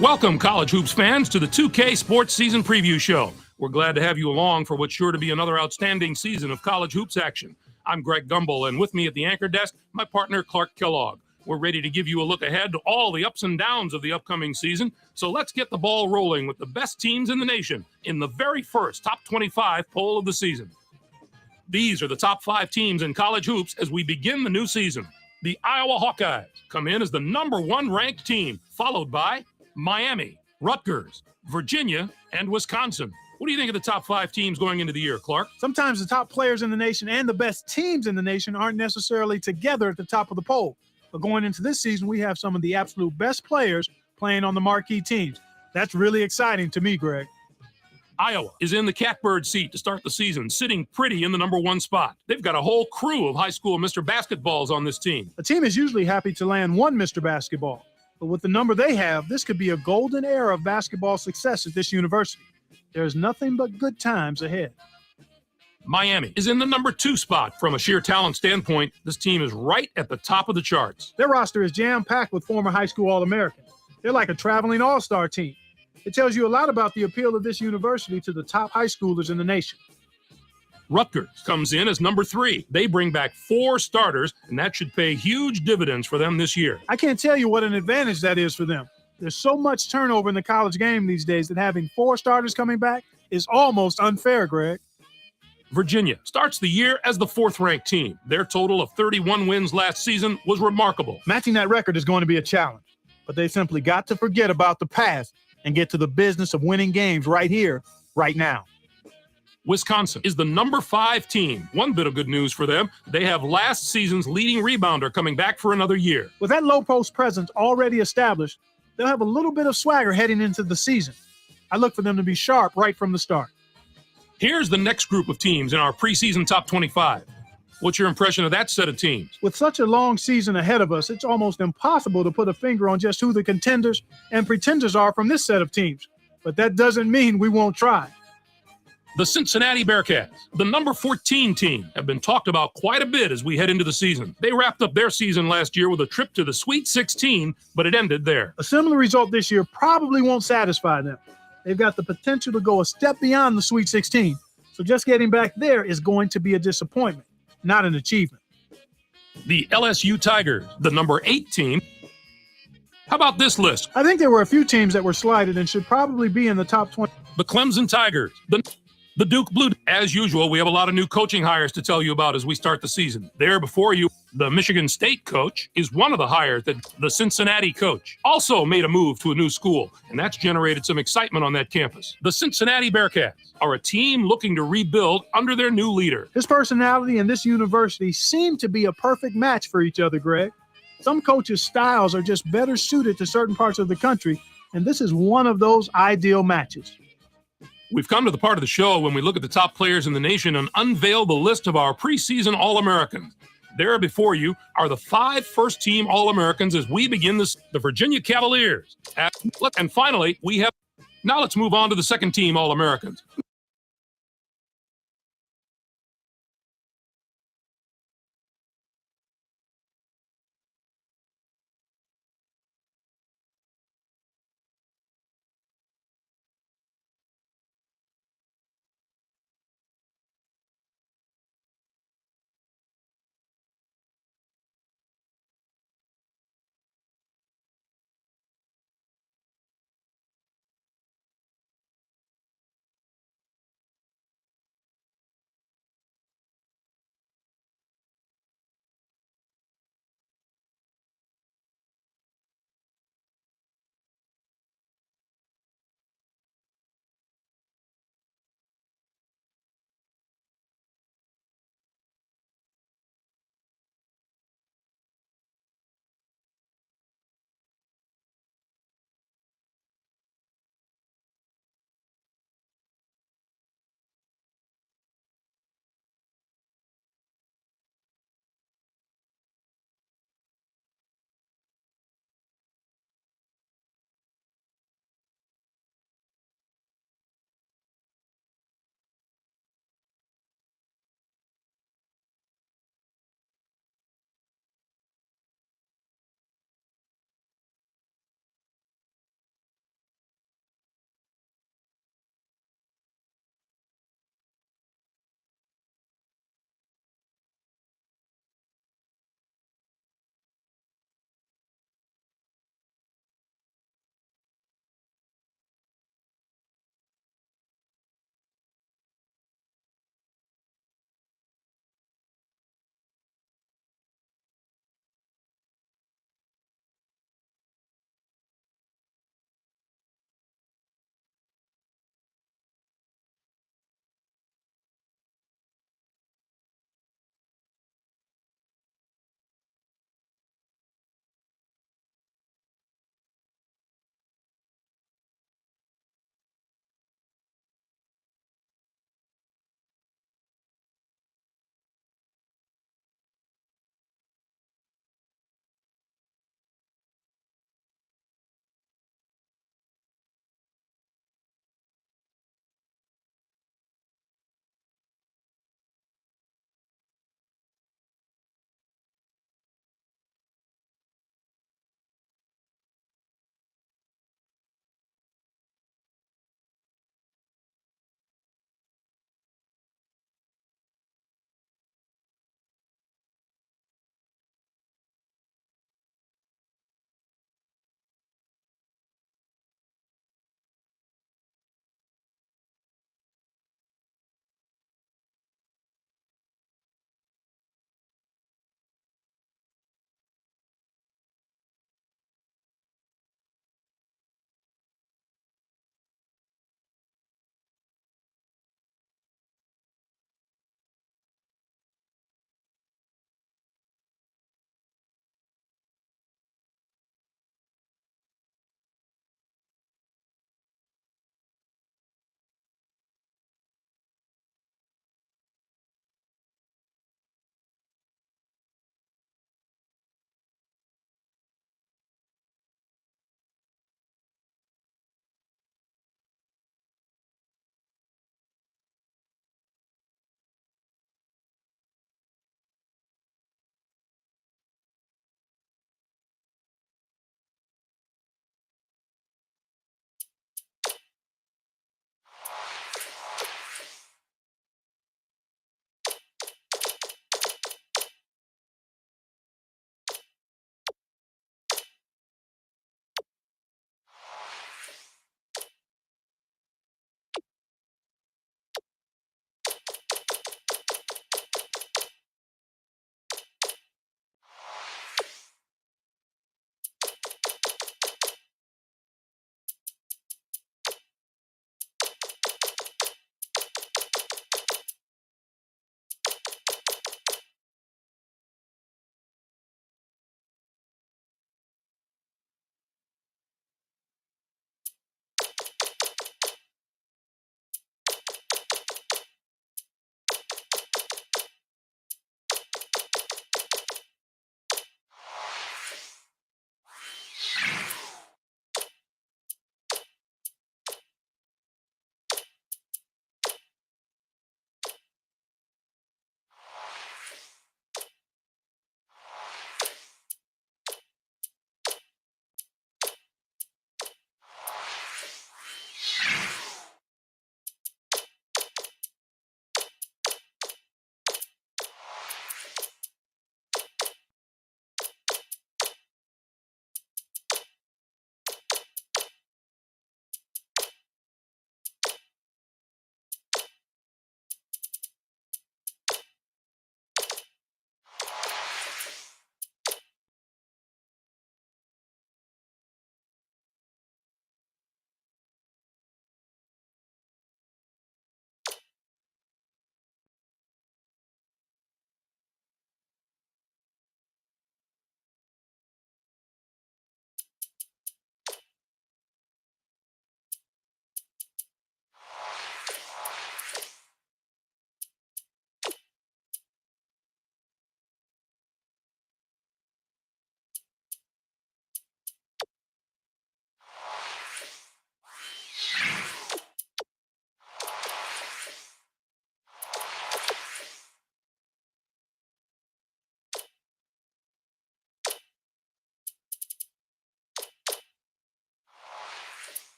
Welcome, College Hoops fans, to the 2K Sports Season Preview Show. We're glad to have you along for what's sure to be another outstanding season of college hoops action. I'm Greg Gumbel, and with me at the anchor desk, my partner, Clark Kellogg. We're ready to give you a look ahead to all the ups and downs of the upcoming season, so let's get the ball rolling with the best teams in the nation in the very first Top 25 poll of the season. These are the top 5 teams in college hoops as we begin the new season. The Iowa Hawkeyes come in as the number 1 ranked team, followed by Miami, Rutgers, Virginia, and Wisconsin. What do you think of the top 5 teams going into the year, Clark? Sometimes the top players in the nation and the best teams in the nation aren't necessarily together at the top of the poll. But going into this season, we have some of the absolute best players playing on the marquee teams. That's really exciting to me, Greg. Iowa is in the catbird seat to start the season, sitting pretty in the number 1 spot. They've got a whole crew of high school Mr. Basketballs on this team. A team is usually happy to land one Mr. Basketball. But with the number they have, this could be a golden era of basketball success at this university. There's nothing but good times ahead. Miami is in the number 2 spot. From a sheer talent standpoint, this team is right at the top of the charts. Their roster is jam-packed with former high school All-Americans. They're like a traveling all-star team. It tells you a lot about the appeal of this university to the top high schoolers in the nation. Rutgers comes in as number 3. They bring back 4 starters, and that should pay huge dividends for them this year. I can't tell you what an advantage that is for them. There's so much turnover in the college game these days that having 4 starters coming back is almost unfair, Greg. Virginia starts the year as the 4th-ranked team. Their total of 31 wins last season was remarkable. Matching that record is going to be a challenge, but they simply got to forget about the past and get to the business of winning games right here, right now. Wisconsin is the number 5 team. One bit of good news for them, they have last season's leading rebounder coming back for another year. With that low post presence already established, they'll have a little bit of swagger heading into the season. I look for them to be sharp right from the start. Here's the next group of teams in our preseason top 25. What's your impression of that set of teams? With such a long season ahead of us, it's almost impossible to put a finger on just who the contenders and pretenders are from this set of teams. But that doesn't mean we won't try. The Cincinnati Bearcats, the number 14 team, have been talked about quite a bit as we head into the season. They wrapped up their season last year with a trip to the Sweet 16, but it ended there. A similar result this year probably won't satisfy them. They've got the potential to go a step beyond the Sweet 16, so just getting back there is going to be a disappointment, not an achievement. The LSU Tigers, the number 8 team. How about this list? I think there were a few teams that were slighted and should probably be in the top 20. The Clemson Tigers, the Duke Blue. As usual, we have a lot of new coaching hires to tell you about as we start the season. There before you, the Michigan State coach is one of the hires that the Cincinnati coach also made a move to a new school, and that's generated some excitement on that campus. The Cincinnati Bearcats are a team looking to rebuild under their new leader. His personality and this university seem to be a perfect match for each other, Greg. Some coaches' styles are just better suited to certain parts of the country, and this is one of those ideal matches. We've come to the part of the show when we look at the top players in the nation and unveil the list of our preseason All-Americans. There before you are the 5 first-team All-Americans as we begin the Virginia Cavaliers. And finally, now let's move on to the second-team All-Americans.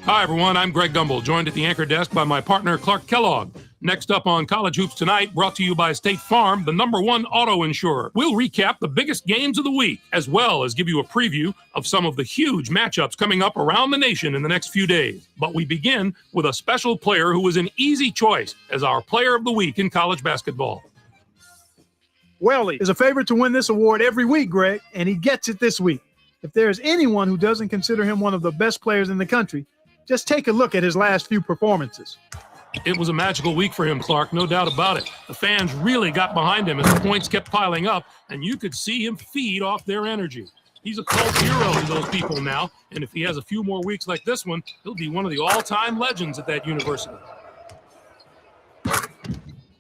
Hi, everyone. I'm Greg Gumbel, joined at the anchor desk by my partner, Clark Kellogg. Next up on College Hoops Tonight, brought to you by State Farm, the #1 auto insurer. We'll recap the biggest games of the week, as well as give you a preview of some of the huge matchups coming up around the nation in the next few days. But we begin with a special player who was an easy choice as our player of the week in college basketball. Welly is a favorite to win this award every week, Greg, and he gets it this week. If there's anyone who doesn't consider him one of the best players in the country, just take a look at his last few performances. It was a magical week for him, Clark, no doubt about it. The fans really got behind him as the points kept piling up, and you could see him feed off their energy. He's a cult hero to those people now, and if he has a few more weeks like this one, he'll be one of the all-time legends at that university.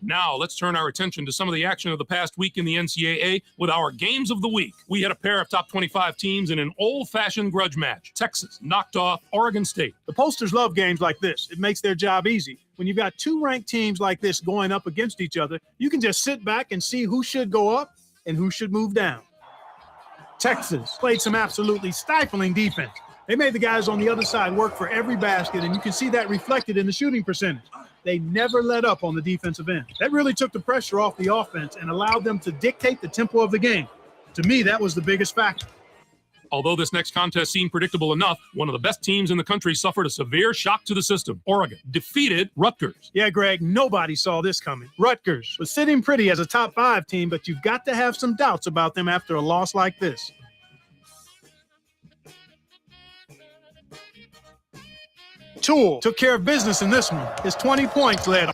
Now, let's turn our attention to some of the action of the past week in the NCAA with our games of the week. We had a pair of top 25 teams in an old-fashioned grudge match. Texas knocked off Oregon State. The posters love games like this. It makes their job easy. When you've got two ranked teams like this going up against each other, you can just sit back and see who should go up and who should move down. Texas played some absolutely stifling defense. They made the guys on the other side work for every basket, and you can see that reflected in the shooting percentage. They never let up on the defensive end. That really took the pressure off the offense and allowed them to dictate the tempo of the game. To me, that was the biggest factor. Although this next contest seemed predictable enough, one of the best teams in the country suffered a severe shock to the system. Oregon defeated Rutgers. Yeah, Greg, nobody saw this coming. Rutgers was sitting pretty as a top 5 team, but you've got to have some doubts about them after a loss like this. Toole took care of business in this one. His 20 points led